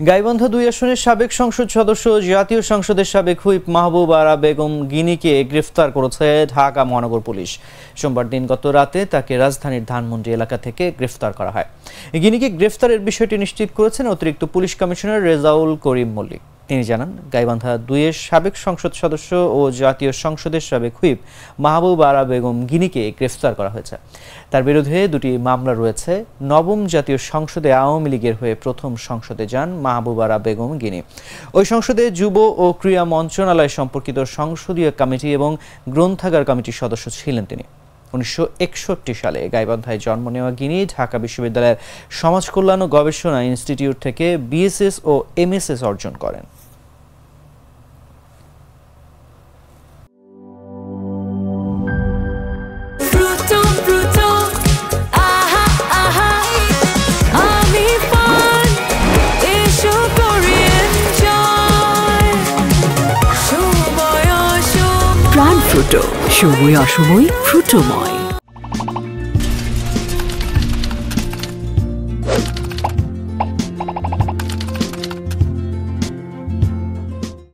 গাইবান্ধা ২ আসনের সাবেক সংসদ সদস্য জাতীয় সংসদের সাবেক হুইপ মাহবুব আরা বেগম গিনিকে গ্রেফতার করেছে ঢাকা মহানগর পুলিশ। সোমবার দিনগত রাতে তাকে রাজধানীর ধানমন্ডি এলাকা থেকে গ্রেফতার করা হয়। গিনিকে গ্রেফতারের বিষয়টি নিশ্চিত করেছেন অতিরিক্ত পুলিশ কমিশনার রেজাউল করিম মল্লিক। তিনি জানান, গাইবান্ধা ২ এর সাবেক সংসদ সদস্য ও জাতীয় সংসদের সাবেক হুইপ মাহবুব আরা বেগম গিনিকে গ্রেফতার করা হয়েছে। তার বিরুদ্ধে ২টি মামলা রয়েছে। নবম জাতীয় সংসদে আওয়ামী লীগের হয়ে প্রথম সংসদে যান মাহবুব আরা বেগম গিনি। ওই সংসদে যুব ও ক্রীড়া মন্ত্রণালয় সম্পর্কিত সংসদীয় কমিটি এবং গ্রন্থাগার কমিটির সদস্য ছিলেন তিনি। ১৯৬১ সালে গাইবান্ধায় জন্ম নেওয়া গিনি ঢাকা বিশ্ববিদ্যালয়ের সমাজ কল্যাণ ও গবেষণা ইনস্টিটিউট থেকে বিএসএস ও এমএসএস অর্জন করেন। প্রাণ ফ্রুটো, সময় অসময় ফ্রুটোময়।